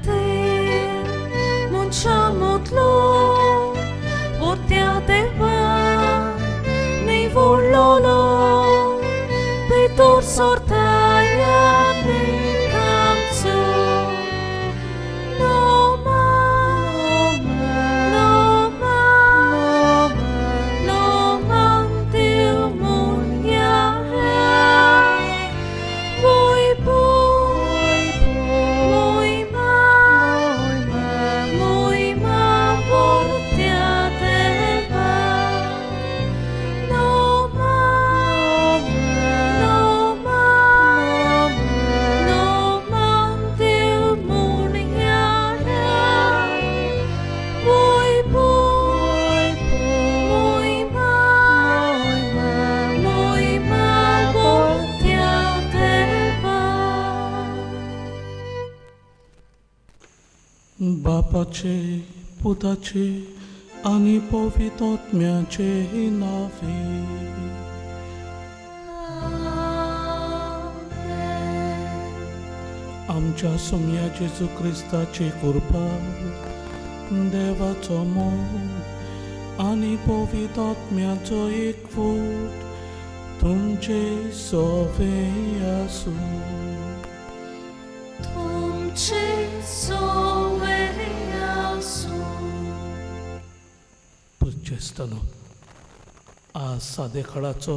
Te munciamotlo, portiateva nei vollolo, per sortaia nei canzo. No man, no man, no man Dio munyare, voi बापाचे, पुताचे आणि पवित्रात्म्याचे नावे. आमच्या सोम्या जेजू क्रिस्ताची कृपा, देवाचो मोग आणि पवित्रात्म्याचो एकवट तुमचे सोवे आसूं. तुमचे सोवे आसूं. पुज्यस्तनो, आज सादेखाडाचो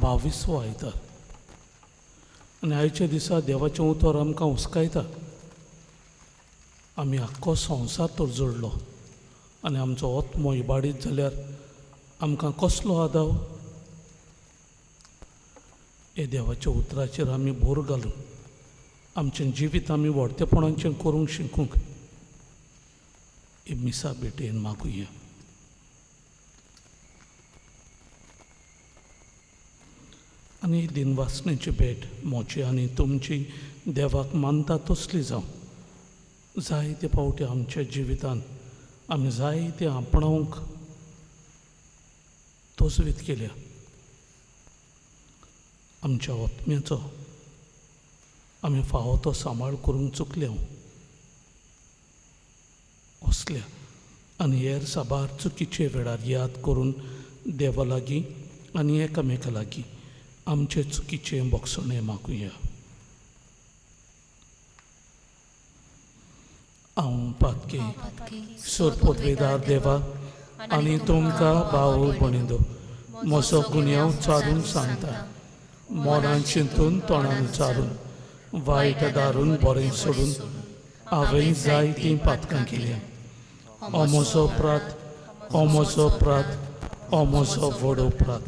22वो आयतार आनी आयच्या दिसा देवाचें उतर आमकां हुस्कायता. आमी आख्खो संवसार तर जोडलो आनी आमचो आत्मो इबाडीत जाल्यार आमकां कसलो आदाव? हे देवाच्या उतराचेर आमी भोर घालून आमचें जिवीत आमी व्हडतेपणाचें करूंक शिकूंक हे मिसा भेटेन मागुया. आनी दिनवासणेची भेट मोची आनी तुमची देवाक मानता तसली जावं. जायते फावटी आमच्या जिवितान आमी जायते आपणावंक तोजवीत केल्या. आमच्या आत्म्याचो आमी फावो तो सांबाळ करूंक चुकल्या असल्या आनी हेर साबार चुकीचे वेळार याद करून देवा लागीं आनी एकामेका लागीं आमचे चुकीचें बोगसणें मागुया. हांव पातकी सोरपोतवेदार देवा आनी तुमकां भाव भणिंदो म्हजो गुन्यांव चारून सांगता. मोडान चिंतून तोंडान विचारून वायट दारून बरें सोडून हांवें जायतीं पातकां केल्यां. हो म्हजो अपराध, हो म्हजो अपराध, हो म्हजो व्हड अपराध.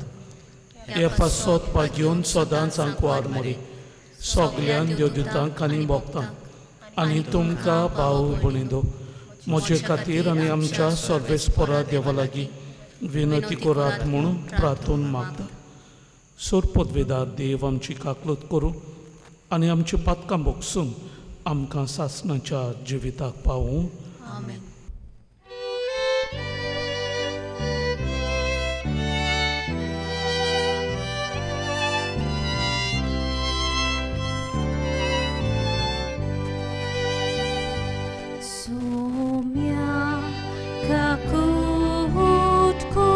हे पासत घेवन सदांच हांव वाड मोडी सगळ्यान देवदूतांक आनी भोगतांक आनी तुमकां भाव भणिंदो म्हजे खातीर आनी आमच्या सर्वेस्परा देवा लागीं विनंती करात म्हणून प्रार्थून मागता. सोरपोतवेदार देव आमची काकलूत करूं आनी आमची पातकां भोगसून आमकां सासणाच्या जिविताक पावूं. आमेन. Soumia kakutku,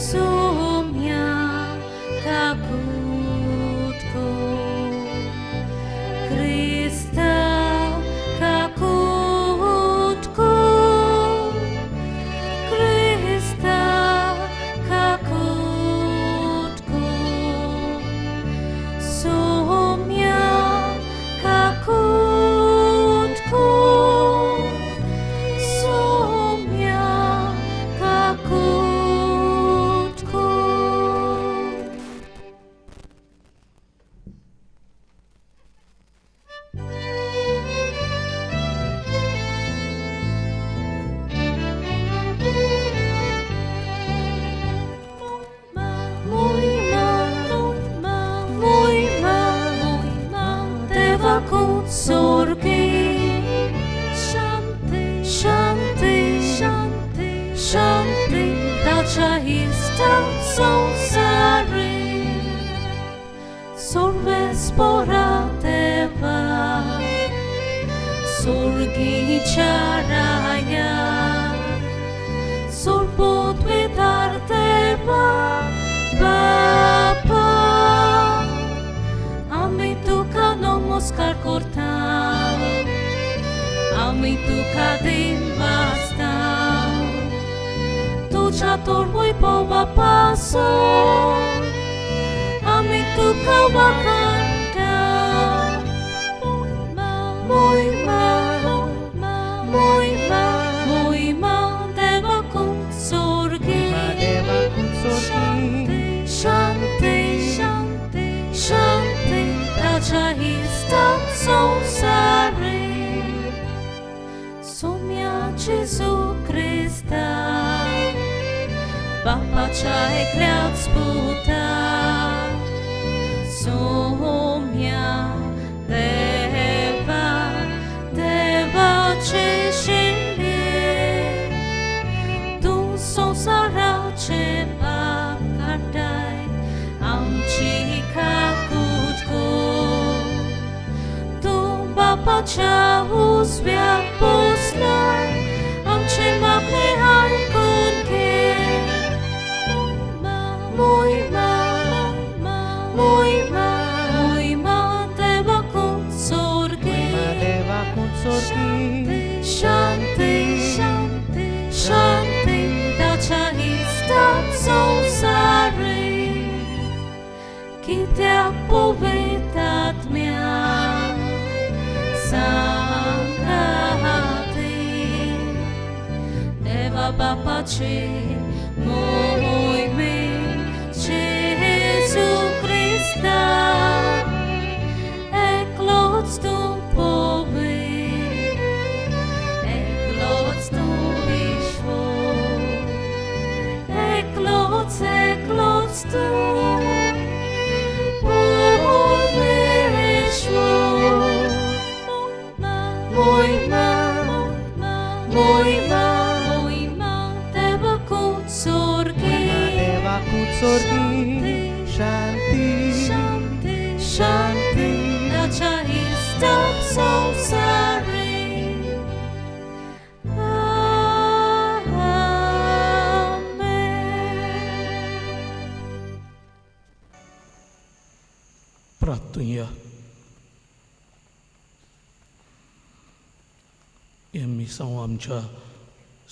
soumia kakutku, Krista kakutku. करता आमी तुका दिनवासता तुझ्या तोडवय बापासून आमी तुका वखणटा मोहिमा मोहिमा मोहिमा देवाकून सोर्गी शांती शांती शांती ताच्या हिस्तात संसारी सोम्या जेजू ख्रिस्ता बापाच्या एकल्याच पुता सोम्या देवा देवाचे शिंदे तू संसाराचे पाप काढाय आमची काकूट गो तू बापाच्या उजव्याक बसलाय आमचे मागणे ऐकून घे मोहिमा मोहिमा मोहिमा देवाकून सोर्गी शांती शांती शांती ताच्या हिस्तात संसारी कित्याक पवित्र आत्म्या सांगाती देवा बापाचे मोहिमे जेजू ख्रिस्ता एकलोच तू पवित्र एकलोच तू ईश्वर एकलोच एकलोच तू परमेश्वर मोहिमा मोहिमा मोहिमा देवाकून सोर्गी शांती शांती शांती ताच्या हिस्तात संसारी प्रार्थुया हे मिसांव आमच्या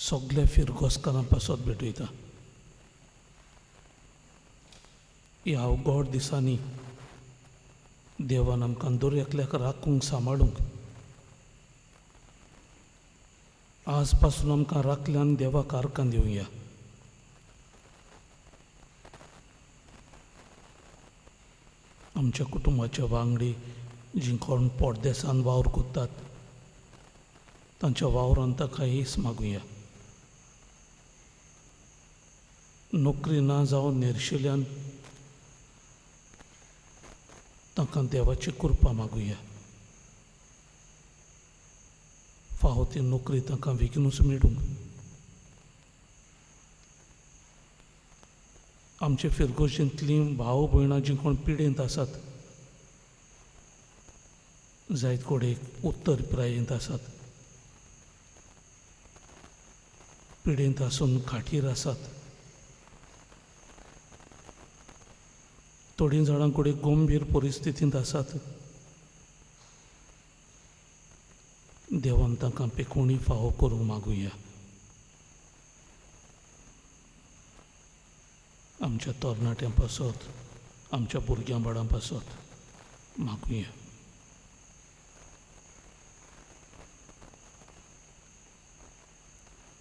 सगळ्या फिरगोसकारां पासत भेटयता ह्या अवघड दिसांनी देवान आमकां दर एकल्याक राखूंक सांबाळूंक आज पासून आमकां राखल्यान देवाक आर्कां दिवया आमच्या कुटुंबाच्या वांगडी जीं कोण पोडदेसान वावर कोत्तात तांच्या वावरांत ताका येस मागुया नोकरी ना जावन निर्शिल्ल्यान तांकां देवाची कृपा मागुया फावो ती नोकरी तांकां विघ्नूच मेळूंक आमचे फिरगोशींतलीं भाव भयणां जीं कोण पिडेंत आसात जायत कोडेक उत्तर पिरायेंत आसात पिडेंत आसून खाटीर आसात थोडीं जाणां कडेन गंभीर परिस्थितींत आसात देवान तांकां पेखोवणी फावो करूंक मागुया आमच्या तरणाट्यां पासत आमच्या भुरग्यां बाळां पासत मागुया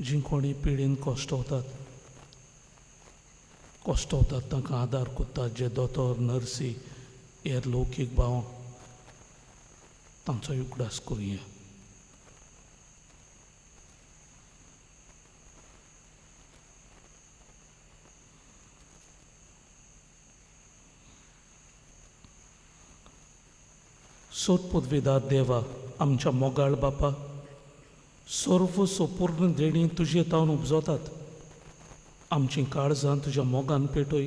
जीं कोणी पिडेन कश्टवतात तांकां आदार कोत्तात जे दोतोर नर्सी हेर लौकीक भाव तांचोय उगडास करुया सोत पदवीदार देवा आमच्या मोगाळ बापा सर्व सोपूर्ण देणी तुजे तावन उपजोतात आमची काळजां तुज्या मोगान पेटय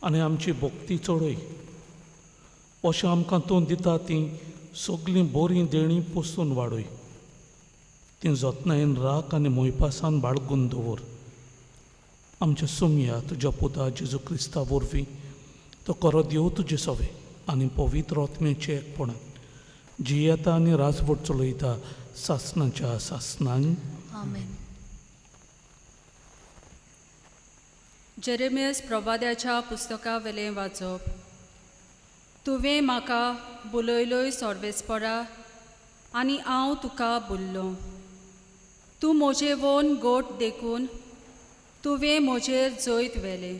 आनी आमची भक्ती चडय अशें आमकां तूं दिता तीं सगळीं बरीं देणी पोसून वाडय तीं जतनायेन राख आनी मोयपासान बाळगून दवर आमच्या सुमया तुज्या पुता जेजू क्रिस्ता वरवीं तो करो देव तुजे सवे आनी पवित्र आत्म्याचे एकपणान जी येता आनी रासवट चलयता सासणाच्या सासणान. आमेन. जेरेमियस प्रवाद्याच्या पुस्तका वेलें वाचप. तुवें म्हाका बुलयलोय सोर्वेस्परा आनी हांव तुका बुल्लो. तूं म्हजें वोन गोठ देखून तुवें म्हजेर जैत व्हेलें.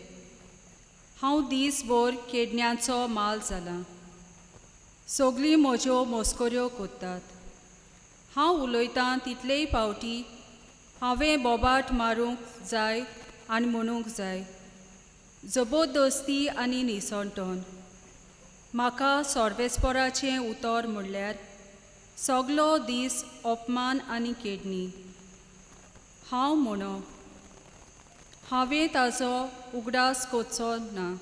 हांव दीसभर केडण्यांचो माल जालां. सगळीं म्हज्यो मस्कऱ्यो कोत्तात. हांव उलयतां तितलेय फावटी हांवें बोबाट मारूंक जाय आनी म्हणूंक जाय, जबरदस्ती आनी निसणटोन. म्हाका सोर्वेस्पराचें उतर म्हणल्यार सगलो दीस अपमान आनी केडणी. हांव म्हणो हांवें ताचो उगडास कोचो ना.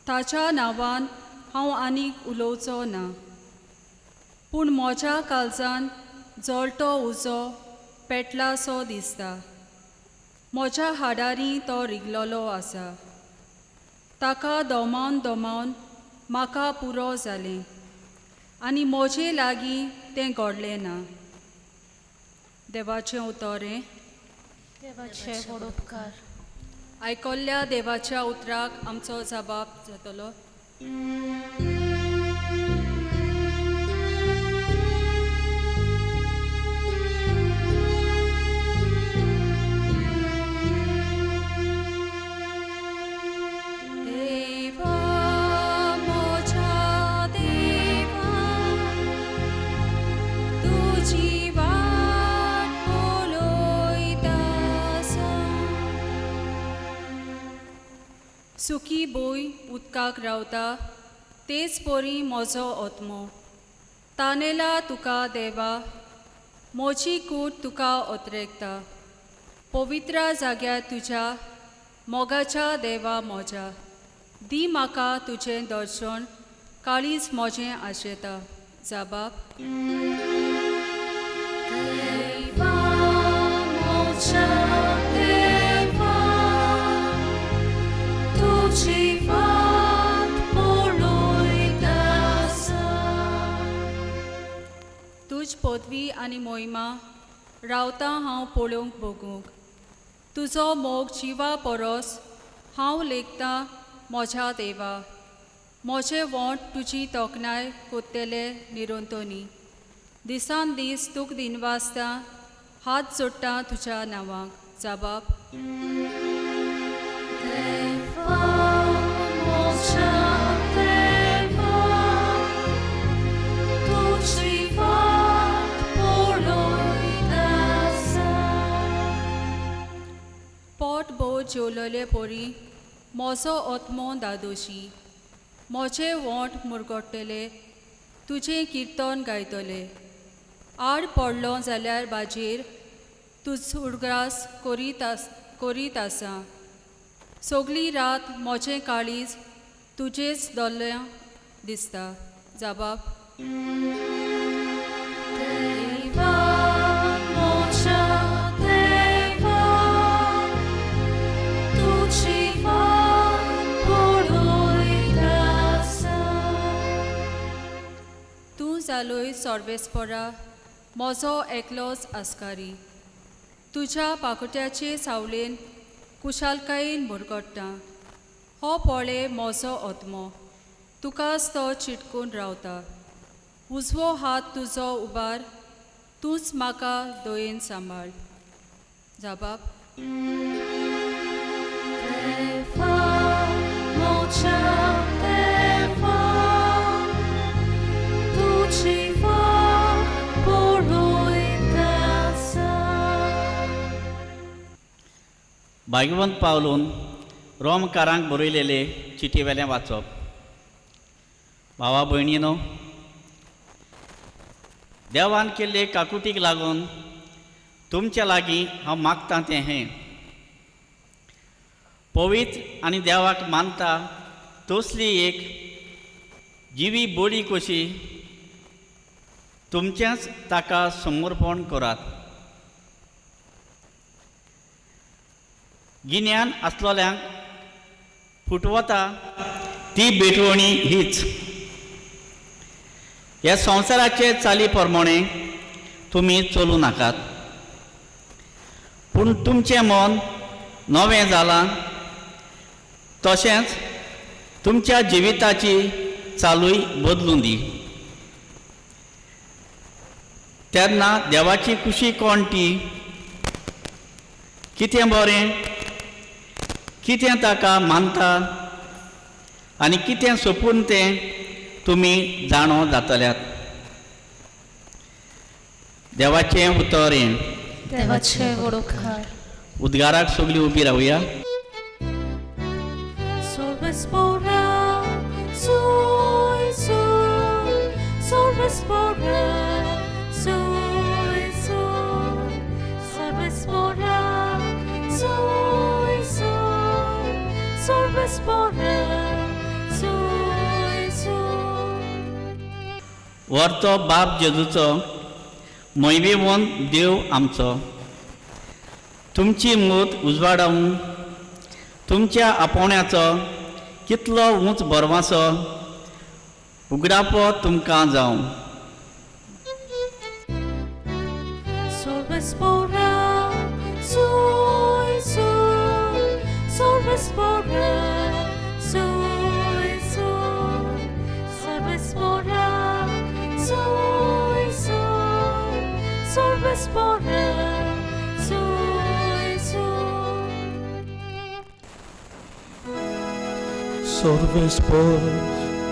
ताच्या नांवान हांव आनीक उलोवचो ना. पूण म्हज्या काळजान जळटो उजो पेटलासो दिसता. म्हज्या हाडांनी तो रिगलोलो आसा. ताका दोमावन दोमावन म्हाका पुरो जालें आनी म्हजे लागीं तें घडलें ना. देवाचें उतोरें. देवाचे व्हड उपकार. आयकल्ल्या देवाच्या उतराक आमचो जबाब जातलो. देवा मोच्या देवा, तुजी वाट पळयतासा. सुखी बोय उदकाक रावता तेच परी म्हजो ओतमो. तानेला तुका देवा, म्हजी कूट तुका ओतरेकता. पवित्र जाग्यार तुज्या मोगाच्या देवा म्हज्या. दी म्हाका तुजें दर्शन, काळीज म्हजें आशेता. जबाब. देवा मोच्या देवा, तुजी वाट पळयतासा. तुज पदवी आनी मोहिमा रावता हांव पळोवंक बगूंक. तुजो मोग जिवा परस हांव लेखतां म्हज्या देवा. म्हजें वोंट तुजी तोखणाय कोत्तेले निरोंतोनी. दिसान दीस तुक दिनवासता हात जोडटां तुज्या नांवाक. जबाब. देवा मोच्या देवा, तुजी वाट पळयतासा. पोट भोव जेवलेले परी म्हजो ओतमो दादोशी. म्हजें वोंट मुरगोडटलें, तुजें किर्तन गायतलें. आड पडलो जाल्यार बाजेर तुज उडगास करीत आसा. सगळी रात म्हजें काळीज तुजेच दोल्लें दिसता. जबाब. देवा मोच्या देवा, तुजी वाट पळयतासा. तूं जालोय सोर्वेस्परा म्हजो एकलोच आस्कारी. तुज्या पाकुट्याचे सावळेन कुशालकायेन मुरगोडटा. हो पोळे म्हजो ओतमो, तुकाच तो चिटकून रावता. उजवो हात तुजो उबार, तूंच म्हाका दोयेन सांबाळ. जबाब. देवा मोच्या देवा, तुजी वाट पळयतासा. भाग्यवंत पावलून रोमकारांक बरयलेले चिटीवेलें वाचप. भावा भयणीनो, देवान केल्ले काकुटीक लागून तुमच्या लागीं हांव मागतां तें हें. पवित्र आनी देवाक मानता तसली एक जिवी बडी कशी तुमचेंच ताका समर्पण करात. गिन्यान आसलोल्यांक फुटवता ती बेटवणी हीच. ह्या संवसाराचे चाली प्रमाणे तुमी चलू नाकात, पूण तुमचें मन नवें जालां तशेंच तुमच्या जिविताची चालूय बदलून दी. तेन्ना देवाची खुशी कोण ती, कितें बरें, कितें ताका मानता आनी कितें सोपून तें तुमी जाणो जातल्यात. देवाचें उतर हें. देवाचे वडोवकार. उद्गाराक सगळीं उबी रावया. Sorvespora, soy, soy, sorvespora, soy, soy, sorvespora, soy, soy, sorvespora, soy, soy. व्हरतो बाप जेजूचो, मैवेवंत देव आमचो, तुमची मूत उजवाडावूं, तुमच्या आपोवण्याचो कितलो उंच बरवासो उगडापो तुमकां जावं. Sorvespora, soy, soy, sorvespora, soy, soy, sorvespora, soy, soy, sorvespora, soy, soy. Sorvespor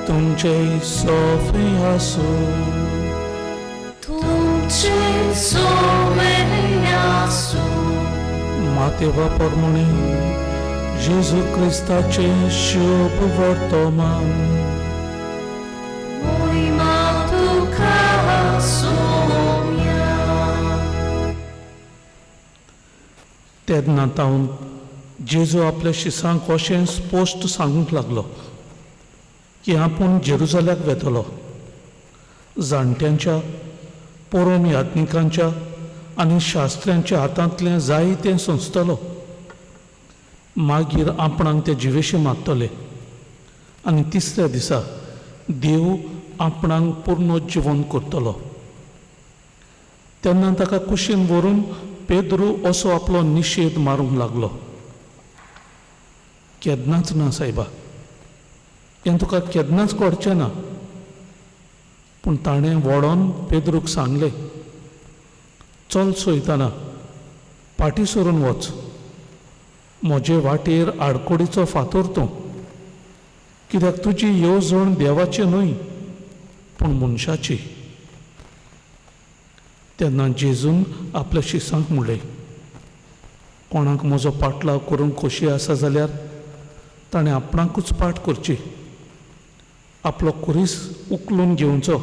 तुमचे सोफे आसू, तुमचे सोवे आसू. मातेवा प्रमाणे जेजू क्रिस्ताचे शुभ वर्तमान. मोहिमा तुका सोम्या. तेन्ना तावन जेजू आपल्या शिसांक अशें स्पश्ट सांगूंक लागलो की आपूण जेरुसलेमाक वेतलो, जाणट्यांच्या, पोरोम यात्निकांच्या आनी शास्त्र्यांच्या हातांतलें जाय तें सोंसतलो. मागीर आपणाक ते जिवेशी मारतले आनी तिसऱ्या दिसा देव आपणाक पुर्नोज्जीवन करतलो. तेन्ना ताका कुशीन व्हरून पेद्रू असो आपलो निशेध मारूंक लागलो. केन्नाच ना सायबा, हें तुका केन्नाच कळचें ना. पूण ताणें वडोन पेद्रूक सांगलें, चल सोयताना फाटीं सरून वच, म्हजे वाटेर आडकोडीचो फातर तूं, कित्याक तुजी येवजण देवाची न्हय पूण मनशाची. तेन्ना जेजून आपल्या शिसांक म्हणलें, कोणाक म्हजो पाटलाव करूंक खोशी आसा जाल्यार ताणें आपणाकूच पाट करची, आपलो कुरीस उखलून घेवचो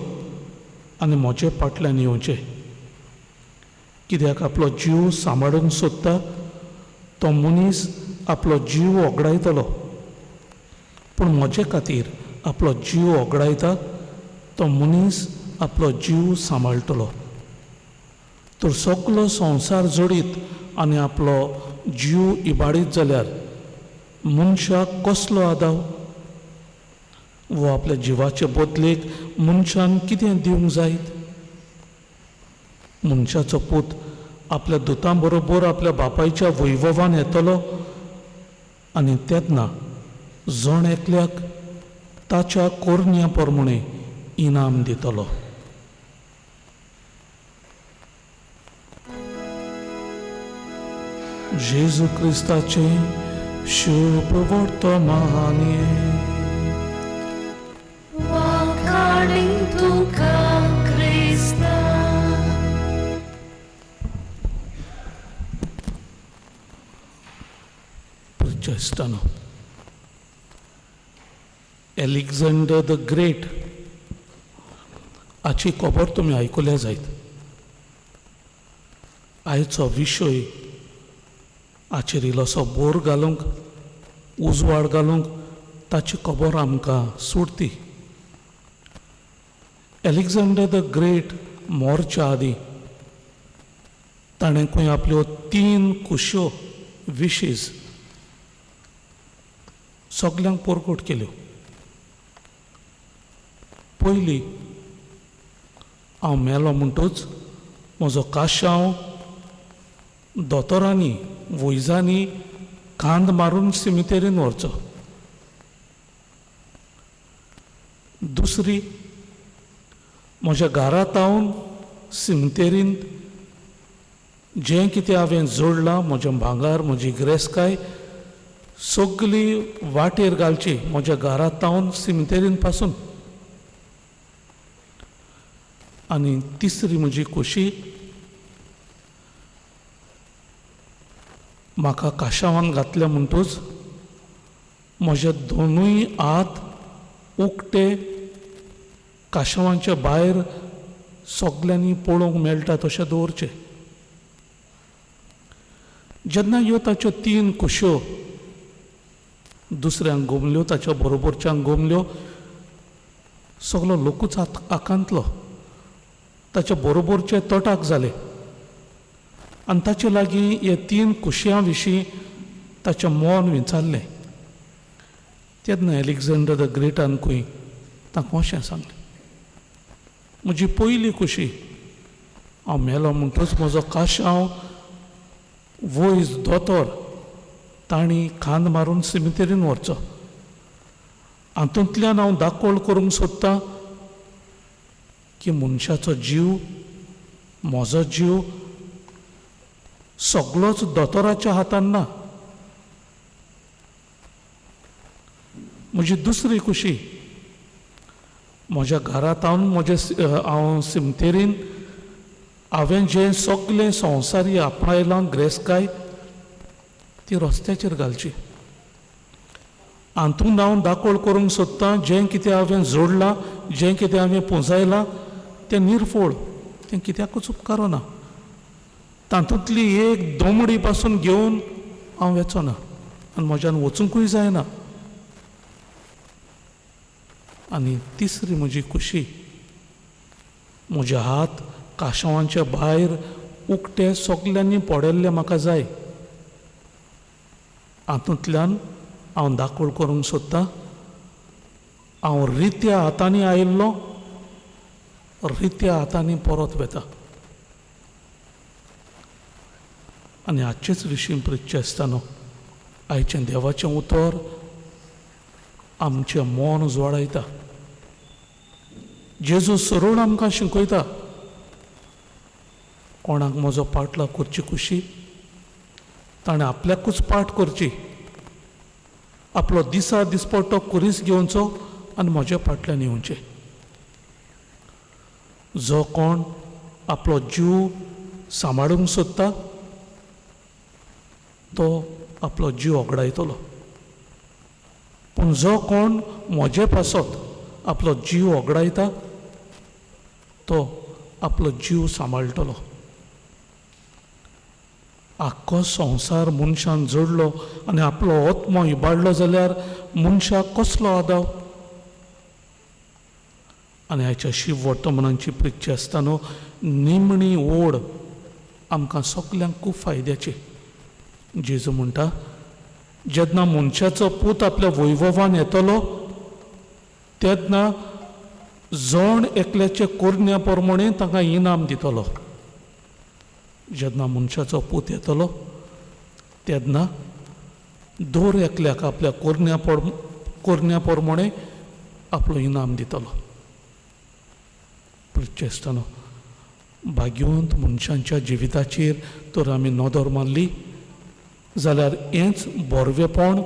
आनी म्हजे फाटल्यान येवचें. कित्याक आपलो जीव सांबाळूंक सोदता तो मनीस आपलो जीव ओगडायतलो, पूण म्हजे खातीर आपलो जीव ओगडायता तो मनीस आपलो जीव सांबाळटलो. तर सगलो संवसार जोडीत आनी आपलो जीव इबाडीत जाल्यार मनशाक कसलो आदाव? वो आपल्या जिवाचे बदलेक मनशान कितें दिवंक जायत? मनशाचो पूत आपल्या दुतां बरोबर आपल्या बापायच्या वैभवान येतलो आनी तेन्ना जण एकल्याक ताच्या कोरन्या प्रमाणे इनाम दितलो. जेजू क्रिस्ताचे शुभ वर्तमान. वाखाणी तुका Crysta. Protestano. Alexander the Great हाची खबर तुमी आयकुल्या जायत. आयचो विशय हाचेर इल्लोसो बोर घालूंक, उजवाड घालूंक ताची खबर आमकां सुटती. एलेक्झांडर द ग्रेट मोरच्या आदीं ताणें खंय आपल्यो 3 कुश्यो विशीज सगल्यांक परगट केल्यो. पयली हांव मेलो म्हणटूच म्हजो काशांव दोतोरांनी वैजांनी कांद मारून सिमितेरीन व्हरचो. दुसरी, म्हज्या घरांत हांव सिमितेरीन जें कितें हांवें जोडलां, म्हजें भांगर, म्हजी गिरेस्तकाय सगळी वाटेर घालची म्हज्या घरांत हांव सिमितेरीन पासून. आनी तिसरी म्हजी खोशी, म्हाका काशावान घातल्या म्हणटूच म्हजे दोनूय हात उक्ते काशावांच्या भायर सगल्यांनी पळोवंक मेळटा तशें दवरचे. जेन्ना ह्यो ताच्यो 3 खोश्यो दुसऱ्यांक गोमल्यो, ताच्या बरोबरच्यांक गोमल्यो, सगलो लोकूच आकांतलो, ताच्या बरोबरचे तटाक जाले. आनी ताचे लागीं हे 3 खोशयां विशीं ताचें मोन विचारलें. तेन्ना एलेक्झांडर द ग्रेटानकूय ताका अशें सांगलें, म्हजी पयली खोशी, हांव मेलो म्हणटूच म्हजो काशांव वैज दोतोर तांणी खांद मारून सिमितेरीन व्हरचो. हातूंतल्यान हांव दाखोळ करूंक सोदतां की मनशाचो जीव, म्हजो जीव सगळोच दोतोराच्या हातान ना. म्हजी दुसरी खुशी, म्हज्या घरांत हांव सिमतेरीन हांवें जें सगळें संवसारी आपणायलां गिरेस्तकाय ती रस्त्याचेर घालची. हातूंत हांव दाखोळ करूंक सोदतां जें कितें हांवें जोडलां, जें कितें हांवें पुंजयलां तें निर्फोळ, तें कित्याकूच उपकारो ना. तातूंतली एक दोमडी पासून घेवन हांव वेचोना आनी म्हज्यान वचूंकूय जायना. आनी तिसरी म्हजी खुशी, म्हजे हात काशावांच्या भायर उक्ते सगल्यांनी पडयल्ले म्हाका जाय. हातूंतल्यान हांव दाखोळ करूंक सोदतां हांव रित्या हातांनी आयिल्लो, रित्या हातांनी परत वेता. आनी हाचेच विशीं प्रितचे आसतना आयचें देवाचें उतर आमचें मोन जोडायता. जेजू सरळ आमकां शिकयता, कोणाक म्हजो पाटलाव करची खुशी, ताणें आपल्याकूच पाट करची, आपलो दिसा दिसपट्टो कुरीस घेवचो आनी म्हज्या फाटल्यान येवचें. जो कोण आपलो जीव सांबाळूंक सोदता तो आपलो जीव ओगडायतलो, पूण जो कोण म्हजे पासत आपलो जीव ओगडायता तो आपलो जीव सांबाळटलो. आख्खो संवसार मनशान जोडलो आनी आपलो आत्मो इबाडलो जाल्यार मनशाक कसलो आदाव. आनी हाच्या शिव वर्तमानांची प्रितची आसतना निमणी ओड आमकां सगल्यांक खूब फायद्याची. जेजू म्हणटा, जेन्ना मनशाचो पूत आपल्या वैभवान येतलो तेन्ना जण एकल्याचे कोरण्या प्रमाणे ताका इनाम दितलो. जेन्ना मनशाचो पूत येतलो तेन्ना दर एकल्याक आपल्या कोरण्या प्रमाणे आपलो इनाम दितलो. प्रितचे आसतना भाग्यवंत मनशांच्या जिविताचेर तर आमी नदर मारली जाल्यार हेंच बोरवेपण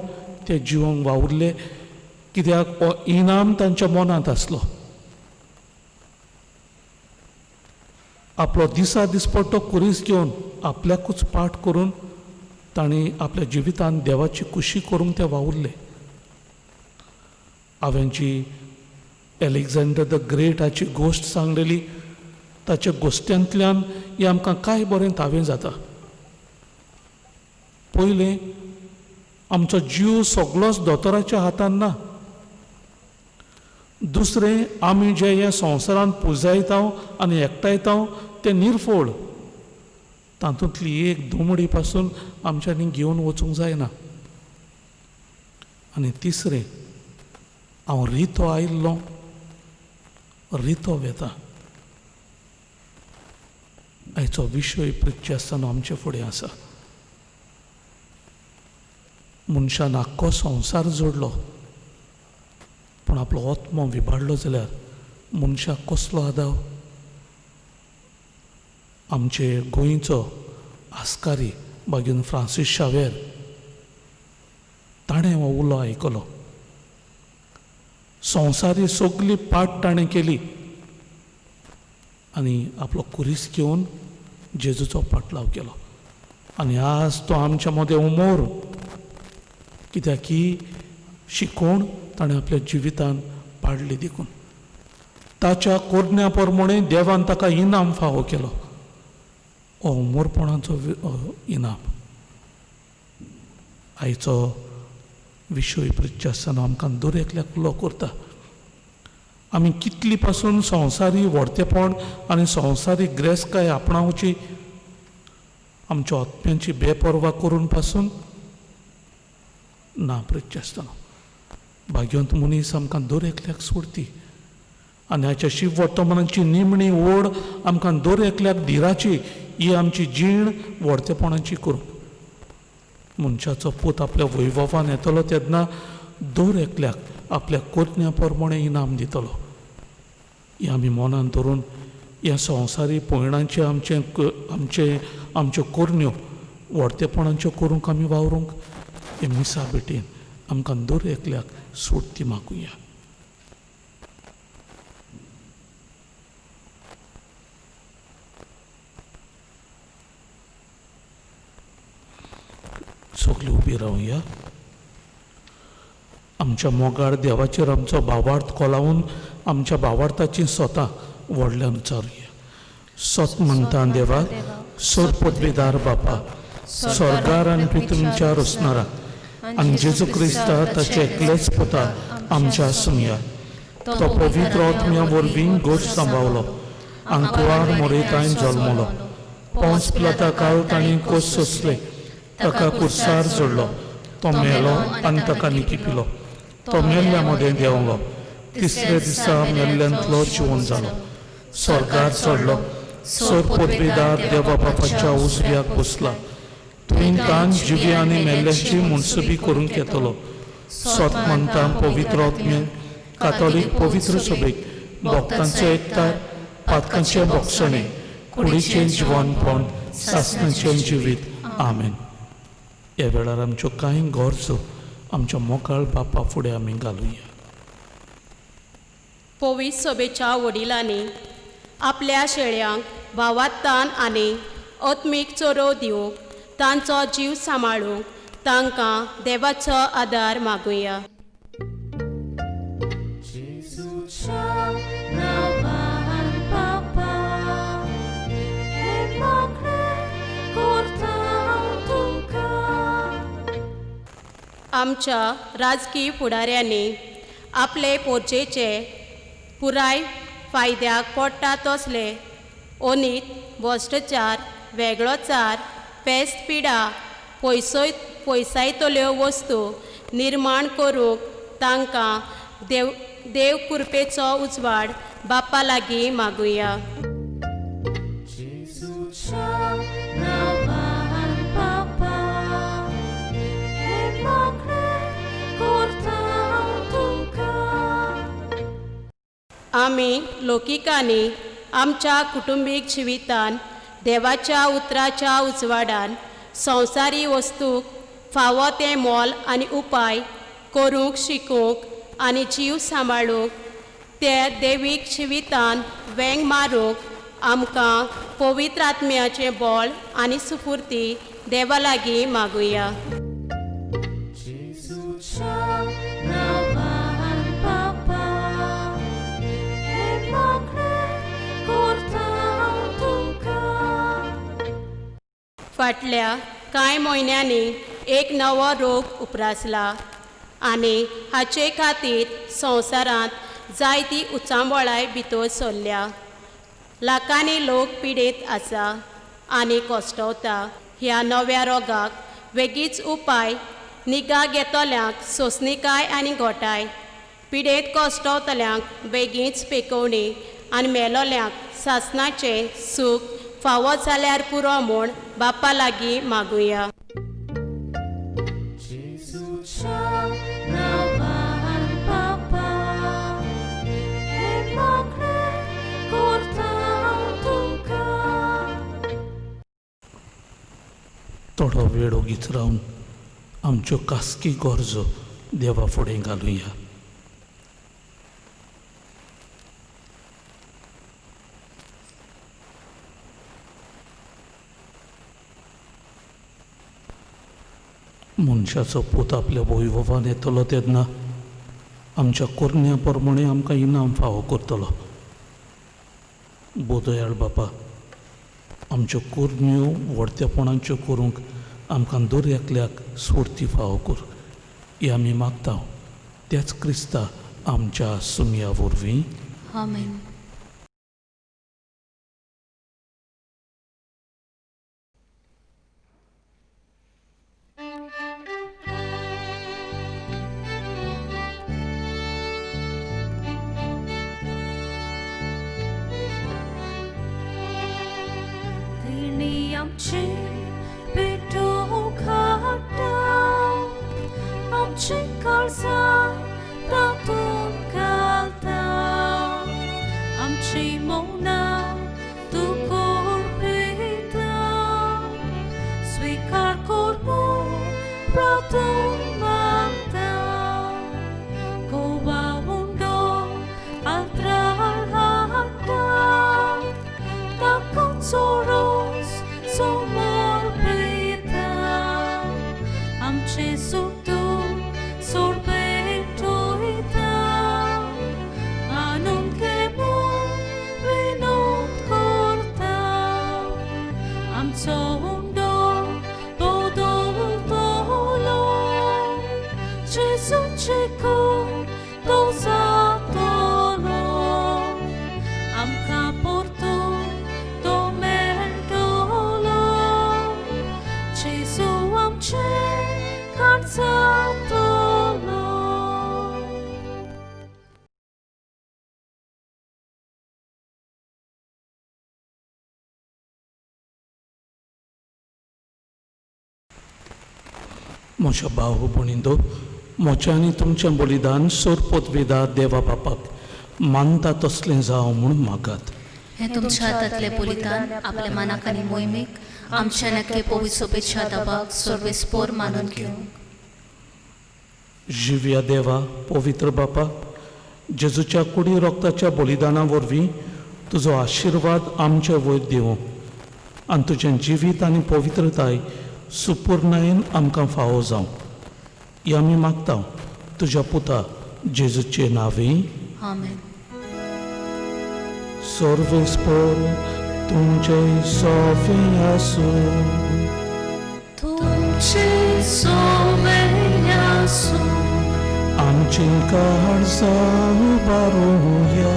ते जिवंक वावुरले, कित्याक हो इनाम तांच्या मनांत आसलो. आपलो दिसा दिसपट्टो कुरीस घेवन आपल्याकूच पाठ करून तांणी आपल्या जिवितांत देवाची खुशी करूंक ते वावुरले. हांवें जी एलेक्झांडर द ग्रेट हाची गोश्ट सांगलेली ताच्या गोश्ट्यांतल्यान हें आमकां कांय बरें तावें जाता. पयलें, आमचो जीव सगळोच दोतोराच्या हातान ना. दुसरें, आमी जे ह्या संवसारांत पुजायता आनी एकठांयता तें निर्फोळ, तातूंतली एक दोमडी पासून आमच्यांनी घेवन वचूंक जायना. आनी तिसरें, हांव रितो आयिल्लो, रितो वेता. आयचो विशय प्रित्य आसतना आमचे फुडें आसा. मनशान आख्खो संवसार जोडलो पूण आपलो आत्मो विबाडलो जाल्यार मनशाक कसलो आदाव. आमचे गोंयचो आस्कारी भगिनी फ्रांसीस शावेर ताणें हो उलो आयकलो. संवसारी सगळी पाट ताणें केली आनी आपलो कुरीस घेवन जेजूचो पाटलाव केलो. आनी आज तो आमच्या मदें उमोर, कित्याक की शिकोवण ताणें आपल्या जिवितान पाडली देखून. ताच्या कोरण्या प्रमाणे देवान ताका इनाम फावो केलो, हो उमोरपणाचो इनाम. आयचो विशय प्रित्य आसतना आमकां दर एकल्याक उलो करता. आमी कितली पासून संवसारी व्हडतेपण आनी संवसारी ग्रेसकाय आपणावची, आमच्या आत्म्यांची बेपर्वा करून पासून ना प्रित्य आसतना. भाग्यवंत मनीस आमकां दर एकल्याक सोडती आनी हाच्या शिव वर्तमानाची निमणी ओड आमकां दर एकल्याक धीराची ही आमची जीण व्हडतेपणाची करून. मनशाचो पूत आपल्या वैभवान येतलो तेन्ना दर एकल्याक आपल्या कोरण्या प्रमाणे इनाम दितलो. ही आमी मनान धरून ह्या संवसारी पयणांचे आमच्यो कोरण्यो व्हडतेपणाच्यो करूंक आमी वावरूंक हे मिसा बेटीन आमकां दर एकल्याक सोडती मागुया. सगळीं उबी रावया. आमच्या मोगाळ देवाचेर आमचो भावार्थ कोलावून आमच्या भावार्थाची स्वता व्हडल्यान उचारुया. सत म्हणटा देवाक, सोर पदवीदार बापा, स्वर्गार आनी पृथ्वीच्या असणारा आनी जेजू क्रिस्ता ताचे एकलेच पुता आमच्या सुमया. तो पवित्र आत्म्या वरवीं गोश सांबाळलो, आंकुवार मोरेतान जल्मलो, पोंच पिलाता काळ तांणी कोस सोंसले, ताका कुर्सार जोडलो, तो मेलो आनी ताका निकिपिलो, तो मेल्ल्या मदें देंवलो, तिसरे दिसा मेल्ल्यांतलो जिवन जालो, स्वर्गार चडलो, सोर पदवीदार देवा बापाच्या उजव्याक बसला, तुवें तान जिवी आनी मेल्ल्यांची मुनसुबी करूंक येतलो. सत म्हणटा पवित्र आत्म्यान कातोलीक पवित्र सभेक भक्तांचो एकठांय, पातकांचे भक्षणे, कुडीचें जिवनपण, सासणाचें जिवीत. आमेन. ह्या वेळार आमच्यो कांय गरजो आमच्या मोगाळ बापा फुडें आमी घालुया. पवित्र सभेच्या वडिलांनी आपल्या शेळ्यांक भावात्तान आनी आत्मीक चोरो दिवंक, तांचो जीव सांबाळूंक तांकां देवाचो आदार मागुया. आमच्या राजकीय फुडाऱ्यांनी आपले पोरचेचे पुराय फायद्याक पडटा तसले अनीत, भ्रश्टाचार, वेगळोचार, पेस्त पिडा, पयसायतल्यो वस्तू निर्माण करूंक तांकां देव कृपेचो उजवाड बापा लागीं मागुया. आमी लौकिकांनी आमच्या कुटुंबीक जिवितान देवाच्या उतराच्या उजवाडान संवसारी वस्तूक फावो तें मोल आनी उपाय करूंक शिकूंक आनी जीव सांबाळूंक ते देवीक जिवितान वेंग मारूंक आमकां पवित्र आत्म्याचें बळ आनी सुफुर्ती देवा लागीं मागुया. फाटल्या कांय म्हयन्यांनी एक नवो रोग उप्रासला आनी हाचे खातीर संवसारांत जायती उचांबळाय भितर सरल्या. लाखांनी लोक पिडेत आसा आनी कश्टवता. ह्या नव्या रोगाक वेगळीच उपाय निगा घेतल्यांक सोंसणीकाय आनी घोटाय, पिडेत कश्टवतल्यांक बेगीच पेकोवणी आनी मेलोल्यांक सासणाचें सूख फावो जाल्यार पुरो म्हूण बाप्पा लागीं मागुया. Navan Papa, et magre cortam tuka. थोडो वेळ ओगीच रावन आमच्यो कास्की गरजो देवा फुडें घालुया. मनशाचो पूत आपल्या वैभवान येतलो तेन्ना आमच्या कुरण्या प्रमाणे आमकां इनाम फावो करतलो. बोदयाळ बापा, आमच्यो कुरण्यो व्हडतेपणाच्यो करूंक आमकां दर एकल्याक सोडती फावो कर. ही आमी मागता त्याच क्रिस्ता आमच्या सुमया वरवीं. Amen. Tyni amci pitu khata, amci kalsa tatun kalta, amci mona tu korpita, svikar kormo pratun manta, kowa undo altrar hata, takut soros somor pita, amce suktu sorbeto ita, anun kemo vinot korta, amco undo bodol tolo, Jesu ceko dosa tolo, amka porto domendolo, Jesu amce cansatolo. म्हज्या भाव भणींदो, म्हजें आनी तुमचें बलिदान सोरपोतविदा देवा बापाक मानता तसलें जावं म्हूण मागात. हे तुमच्या हातातले बलिदान आपल्या मनाक आनी मोहिमेक आमच्या नक्की पवित्र सोबेच्या दाबाक सर्वेस्पोर मानून घेवंक. जिव्या देवा पवित्र बापा, जेजूच्या कुडी रोगताच्या बलिदाना वरवीं तुजो आशिर्वाद आमचे वयर दिवं आनी तुजें जिवीत आनी पवित्रताय सुपूर्णायेन आमकां फावो जावं. ही आमी मागता तुज्या पुता जेजूचे नांवी. Amen. सर्वेस्पोर तुमचे सोफे आसूं. तुमचे सोबे आसूं. आमची काळजां बारोवया.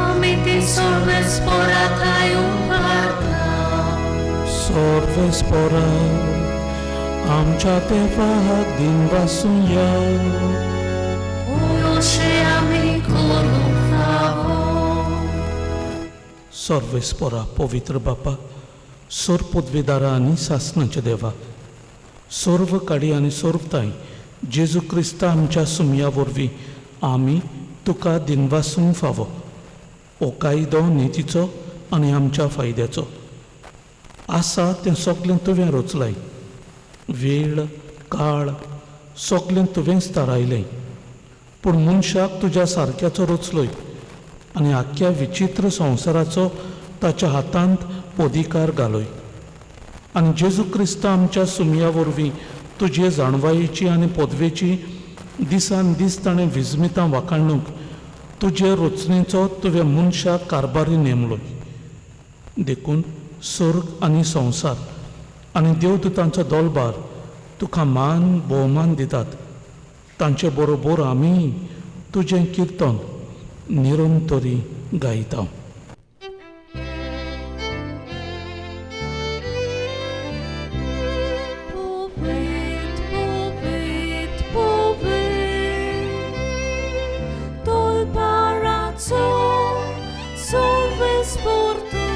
आमी ती सर्वेस्पोराक उबारता. सर्वेस्पोरा आमच्या देवाक दिन वासुया. Uyosze आमी करूंक फावो. सर्वेस्पोरा पवित्र बापा, सोर पदवीदारा आनी सासणाचे देवा, सर्व काडी आनी सर्वताय जेजू क्रिस्ता आमच्या सुमया वरवीं आमी तुका दिनवासूंक फावो. हो कायदो नितीचो आनी आमच्या फायद्याचो आसा तें सगळें तुवें रचलाय. वेळ काळ सगळें तुवेंच थारायलें, पूण मनशाक तुज्या सारक्याचो रचलोय आनी आख्ख्या विचित्र संवसाराचो ताच्या हातांत अधिकार घालोय. आनी जेजू क्रिस्ता आमच्या सुमया वरवीं तुजे जाणवायेची आनी पदवेची दिसान दीस ताणें विजमितां वाखाणूंक तुजे रचनेचो तुवें मनशाक कारबारी नेमलोय. देखून स्वर्ग आनी संवसार आनी देवदूतांचो दोलबार तुका मान भोवमान दितात. तांचे बरोबर आमी तुजें किर्तन निरंतरी गायता. Powiedz, powiedz, powiedz, dolbaraco, solve sportu,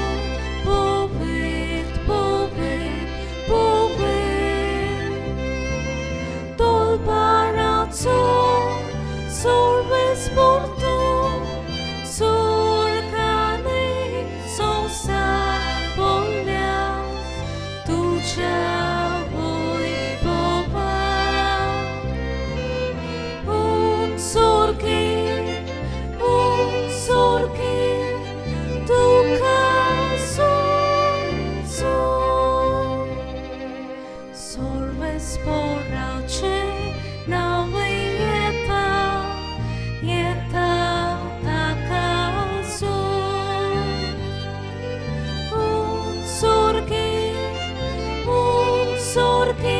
porque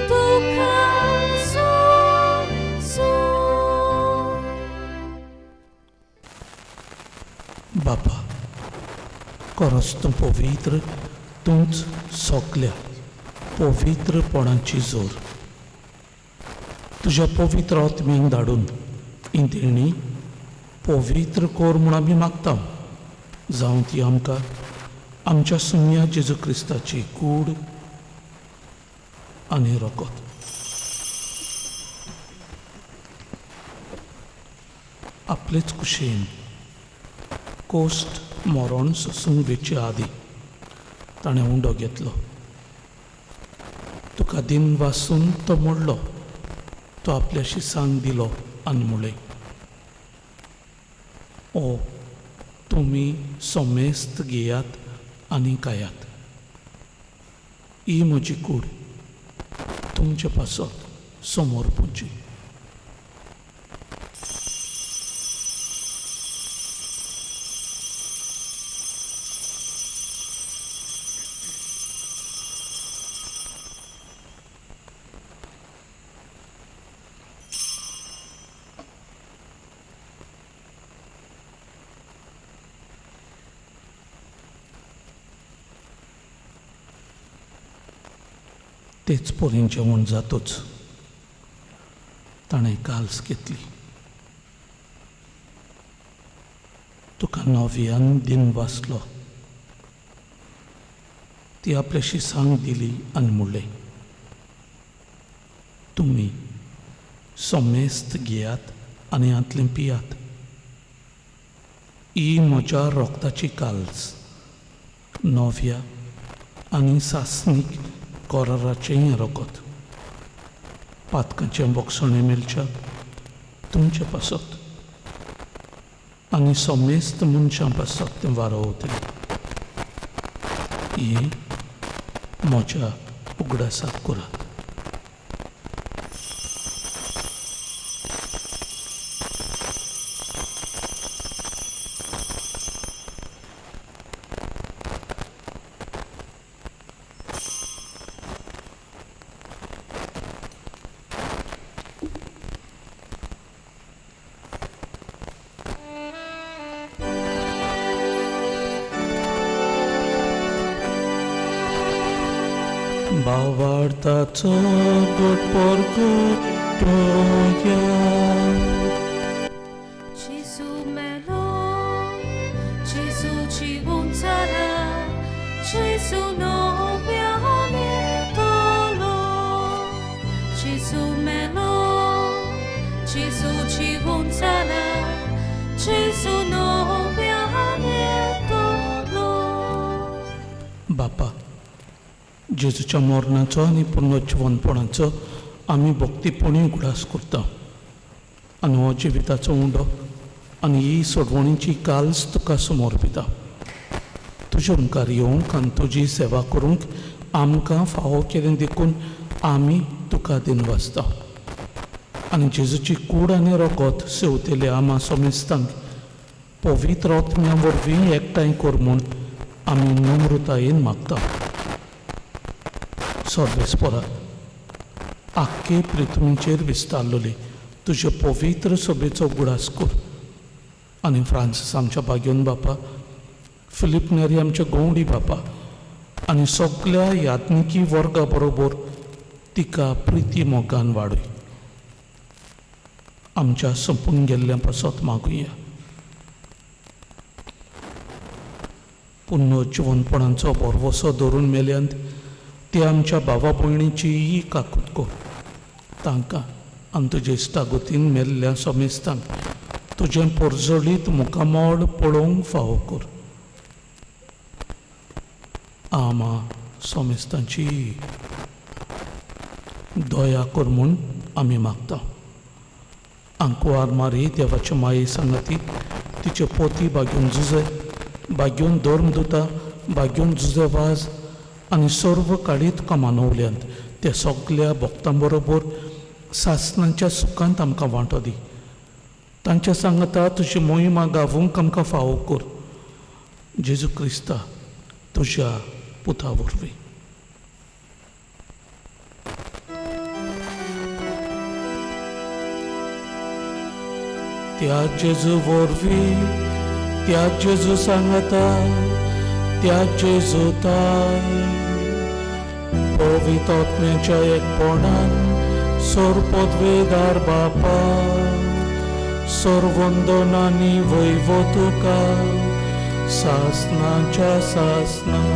tuka so. बापा, खरोच तूं पवित्र, तूंच सगल्या पवित्रपणाची जोर. तुज्या पवित्र आत्म्याक धाडून ही देणी पवित्र कोर म्हूण आमी मागता. जावं ती आमकां आमच्या सुन्या जेजू क्रिस्ताची कूड आनी रगत. आपलेच कुशेन कोस्ट मरण सोसूंक वेचे आदी ताणें उंडो घेतलो. तुका दिन वाचून तो मोडलो. तो आपल्याशी सांग दिलो आनी म्हळें, ओ तुमी सोमेस्त घेयात आनी खायात. ही म्हजी कूड तुमचे पासत समोर पुंजी. तेच परेन जेवण जातूच ताणें काल्स घेतली. तुका नव्यान दिन वाचलो. ती आपल्याशी सांग दिली आनी म्हणलें, तुमी सोमेस्त घेयात आनी हातलें पियात. ही म्हज्या रोगताची काल्स, नव्या आनी सासणीक कोराराचें रगत. पातकाचें बोगसणें मेलच्याक तुमचे पासत आनी सोमेस्त मनशां पासत तें वारो वतलें. ही म्हज्या उगडासाक करात. Bawartaco god porco toja. Gesù melo, Gesù ci wonzara, Gesù no viene tolo. Gesù melo, Gesù ci wonzara, Gesù no viene tolo. बापा, जेजूच्या मरणाचो आनी पुनर्जीवनपणाचो आमी भक्तीपणी उगडास करता. आनी हो जिविताचो उंडो आनी ही सोडवणीची काल्स तुका समोर पिता. तुजे मुखार येवंक आनी तुजी सेवा करूंक आमकां फावो केलें देखून आमी तुका दिन वाचता. आनी जेजूची कूड आनी रगत सेवतेल्या आमा सोमेस्तांक पवित्र आत्म्या वरवीं एकठांय कर म्हूण आमी नम्रतायेन मागता. सर्वेस्परा, आख्खे पृथ्वीचेर विस्तारलेली तुजे पवित्र सभेचो उगडास कर. आनी फ्रांसीस आमच्या बागेवन बापा, फिलीप नेरी आमच्या गवंडी बापा आनी सगळ्या यात्निकी वर्गा बरोबर तिका प्रिती मोगान वाडय. आमच्या संपून गेल्ल्या पासत मागुया. पुनर्जीवनपणाचो भरवोसो धरून मेल्यांत ते आमच्या भावा भयणीची काकूट कर. तांकां आनी तुजे इश्टागतीन मेल्ल्या सोमेस्तांक तुजें पोरजोळीत मुखामोड पळोवंक फावो कर. आमा सोमेस्तांची दया कर म्हूण आमी मागता. आंकुवार मारी देवाचे माये सांगाती तिचे पोती बागेवन झुजे, बागेवन धर्मदुता, बागेवन झुजे वाज आनी सर्व काळीत कमानवल्यांत त्या सगळ्या भक्तां बरोबर सासणांच्या सुखांत आमकां वांटो दी. तांच्या सांगता तुजी मोहिमा गावूंक आमकां फावो कर. जेजू क्रिस्ता तुज्या पुता वरवीं. त्या जेजू वरवीं त्या जेजू सांगता त्या जेजू ताय पवित्र आत्म्याच्या एकपणान सोरपदवेदार बापा सर्वंदनांनी वैभव तुका सासनाच्या सासना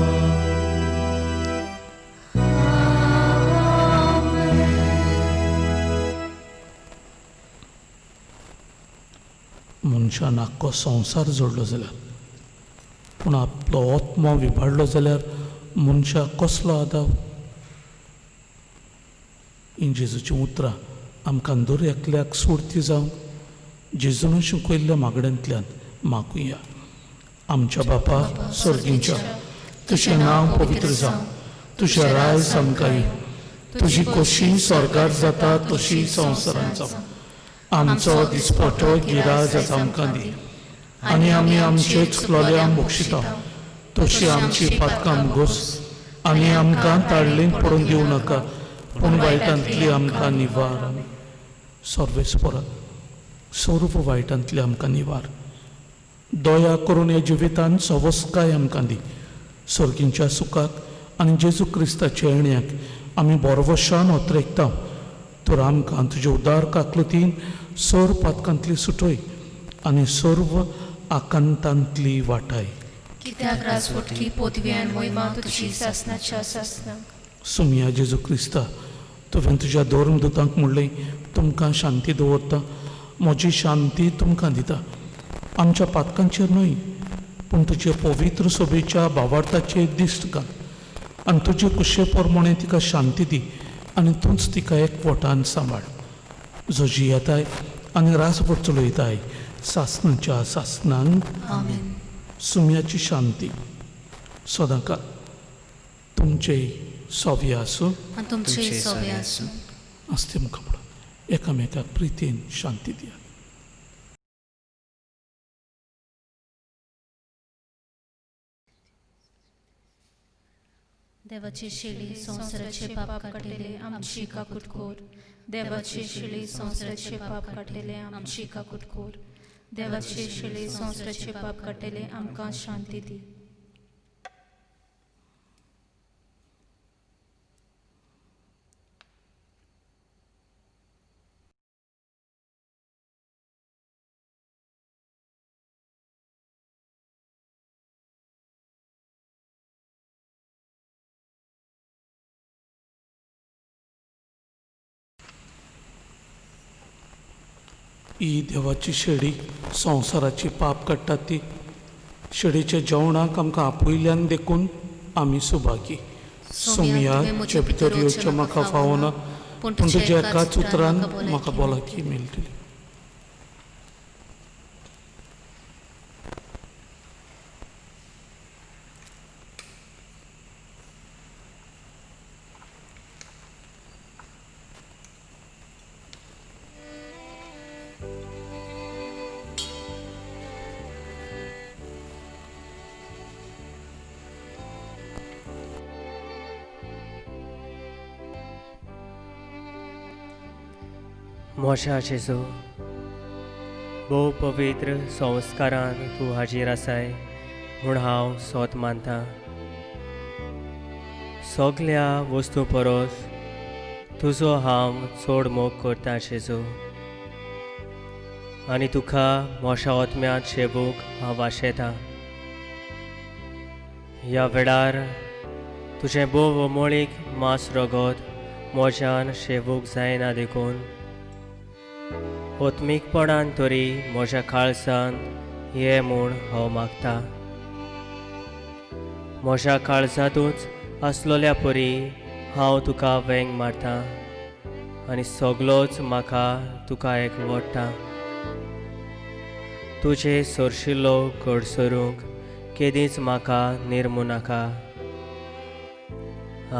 मनशान आख्खो संवसार जोडलो जाल्यार पूण आपलो आत्मा विबाडलो जाल्यार मनशाक कसलो आदाव. ही जेजूची उतरां आमकां दर एकल्याक सुरती जावं जेजून शिकयल्ल्या मागण्यांतल्यान मागुया. आमच्या बापा सर्गींच्या तुजें नांव पवित्र जावं, तुजें रायज आमकां येवं, तुजी कशी स्वर्गार जाता तशी संवसारांत जावं. आमचो दिसपटो गिराज आमकां दी आनी आमी आमचे चुकलोल्यांक बक्षिता तशी आमची पातकां घोस आनी आमकां ताळणेंत पडून दिवं नाका पूण वायटांतली आमकां निवार. आमी सर्वेस्परा सर्व वायटांतली आमकां निवार. दया करून ह्या जिवितांत सवस्काय आमकां दी. सर्गींच्या सुखाक आनी जेजू क्रिस्ताच्या येण्याक आमी बरवशान ओतरेकता. तर आमकां तुज्या उदार काकलुतीन सर पातकांतली सुटय आनी सर्व आकांतांतली वाटाय. कित्याक राजवटली पदवी आनी मोहिमा तुजी सासनाच्या सासनाक. सुमया जेजू क्रिस्ता तुवें तुज्या धर्मदुतांक म्हणलें तुमकां शांती दवरता, म्हजी शांती तुमकां दिता. आमच्या पातकांचेर न्हय पूण तुजे पवित्र सोबेच्या भावार्थाचेर दिश्ट घाल आनी तुजे कुशे प्रमाणें तिका शांती दी आनी तूंच तिका एकवटान सांबाळ. जो जियेताय आनी रासभर चलयताय सासनाच्या सासनांक. आमेन. सुमयाची शांती सदांकाळ तुमचे सोबे आसूं आनी तुमचे सोबे आसूं. आस्ते मुखार म्हणून एकामेकाक प्रितीन शांती दियात. देवाची शिडी संवसाराचे पाप काढलेले आमची काकुटखोर. देवाची शिडी संवसाराचे पाप काढलेले आमची काकुटखोर. देवाची शिडी संवसाराचे पाप काढलेले आमकां शांती दी. ही देवाची शेडी संवसाराची पाप काडटा ती शेडीच्या जेवणाक आमकां आपयल्यान देखून आमी सुभागी. सुमया जे भितर येवचें म्हाका फावना पूण तुज्या एकाच उतरान म्हाका भलायकी मेळटली. मोशा जेजू भोव पवित्र संस्कारान तूं हाजीर आसाय म्हूण हांव सोत मानतां. सगल्या वस्तू परस तुजो हांव चड मोग करतां जेजू आनी तुका मोशा ओतम्यांत शेवूंक हांव वाशेतां. ह्या वेळार तुजें भोव अमोळीक मास रगत म्हज्यान शेवूंक जायना देखून ओत्मीकपणान तरी म्हज्या काळजांत ये म्हूण हांव मागतां. म्हज्या काळजांतूच आसलोल्या परी हांव तुका वेंग मारतां आनी सगलोच म्हाका तुका एकवटता. तुजे सोरशिल्लो घडसरूंक केदींच म्हाका निर्मू नाका.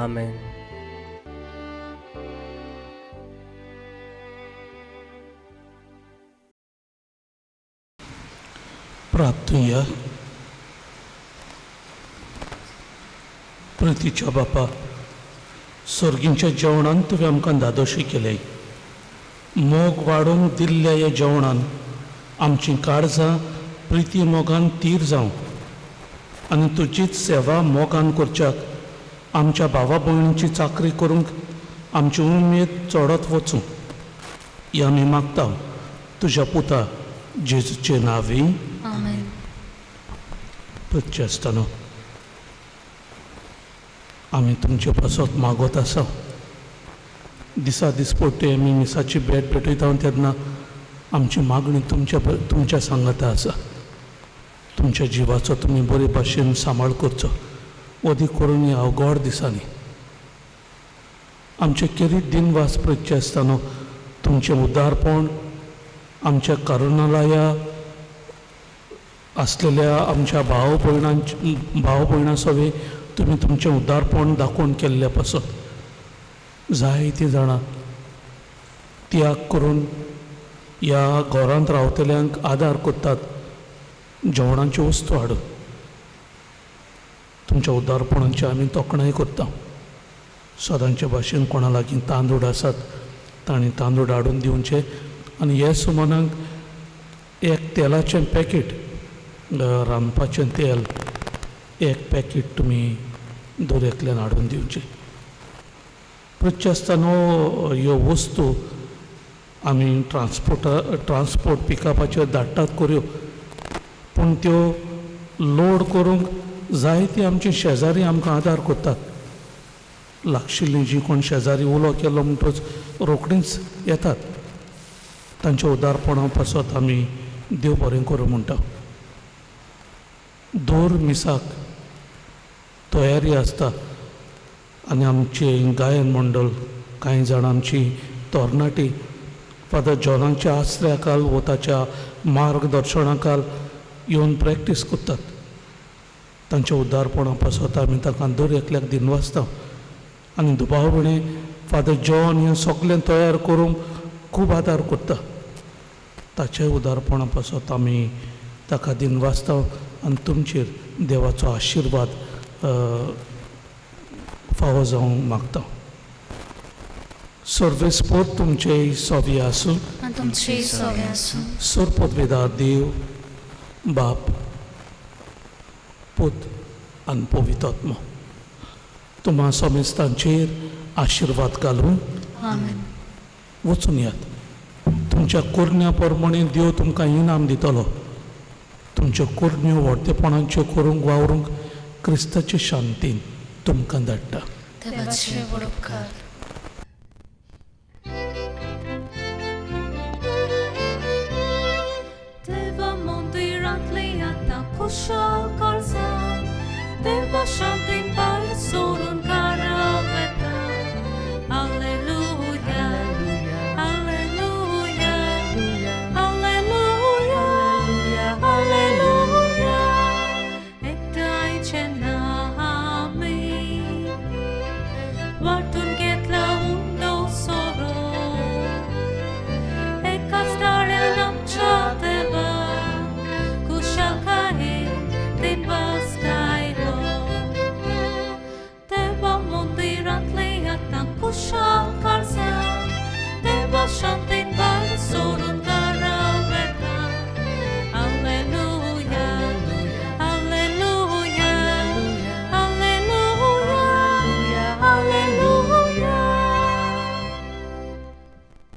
आमेन. प्रार्थुया. प्रितीच्या बापा, सर्गींच्या जेवणान तुवें आमकां धादोशी केले. मोग वाडोवंक दिल्ल्या ह्या जेवणान आमची काळजां प्रिती मोगान तीर जावं आनी तुजीच सेवा मोगान करच्याक आमच्या भावा भयणींची चाकरी करूंक आमची उमेद चडत वचूं ही आमी मागता तुज्या पुता जेजूचे नांवी आमेन. पदचे आसतना आमी तुमचे पासत मागत आसा दिसा दिसपट्टे आमी मिसाची भेट भेटयता तेन्ना आमची मागणी तुमच्या सांगाता आसा तुमच्या जिवाचो तुमी बरे भाशेन सांबाळ करचो अदी करून ह्या अवघड दिसांनी आमचे किरीत दिनवास पळयचे आसतना तुमचें उदारपण आमच्या करुणालया असलेल्या आमच्या भाव भयणां सवे तुमी तुमचें उदारपण दाखोवन केल्ल्या पासत जायतीं जाणां त्याग करून ह्या घरांत रावतल्यांक आदार करतात जेवणाची वस्तू हाडून तुमच्या उदारपणाची आमी तोखणाय करता सदांचे भाशेन कोणा लागीं तांदूळ आसात तांणी तांदूळ हाडून दिवचे आनी हे सुमाराक एक तेलाचें पॅकेट रांदपाचें तेल एक पॅकेट तुमी दर एकल्यान हाडून दिवचें पळयचे आसतना ह्यो वस्तू आमी ट्रान्सपोर्ट पिकअपाचेर धाडटात कऱ्यो पूण त्यो लोड करूंक जायती आमची शेजारी आमकां आदार करतात लागशिल्लीं जी कोण शेजारी उलो केलो म्हणटच रोखडींच येतात तांच्या उदारपणा पासत आमी देव बरें करूं म्हणटा दर मिसाक तयारी आसता आनी आमचें गायन मंडळ कांय जाणां आमची तरणाटी फादर जॉनाच्या आसऱ्याकाल व ताच्या मार्गदर्शनाकाल येवन प्रॅक्टीस करतात तांच्या उदारपणा पासत आमी ताका दर एकल्याक दिनवासता आनी दुबावपणे फादर जॉन हें सगळें तयार करूंक खूब आदार करता ताच्या उदारपणा पासत आमी ताका दिनवासता आनी तुमचेर देवाचो आशिर्वाद फावो जावंक मागता सर्वेस्पोर तुमचे सोवी आसूं आनी तुमचे सवे आसूं. सर्वपदवेदार देव बाप पूत आनी पवित्र आत्मा तुम्हा समेस्तांचेर आशिर्वाद घालून आमेन. वचून यात तुमच्या कुरण्या प्रमाणे देव तुमकां इनाम दितलो तुमच्यो कुरण्यो व्हडतेपणाच्यो करूंक वावरूंक क्रिस्ताचे शांतीन तुमकां धाडटा. देवाचे व्हड उपकार. देवा मंदिरांतली आतां कुशल करता देवा शांती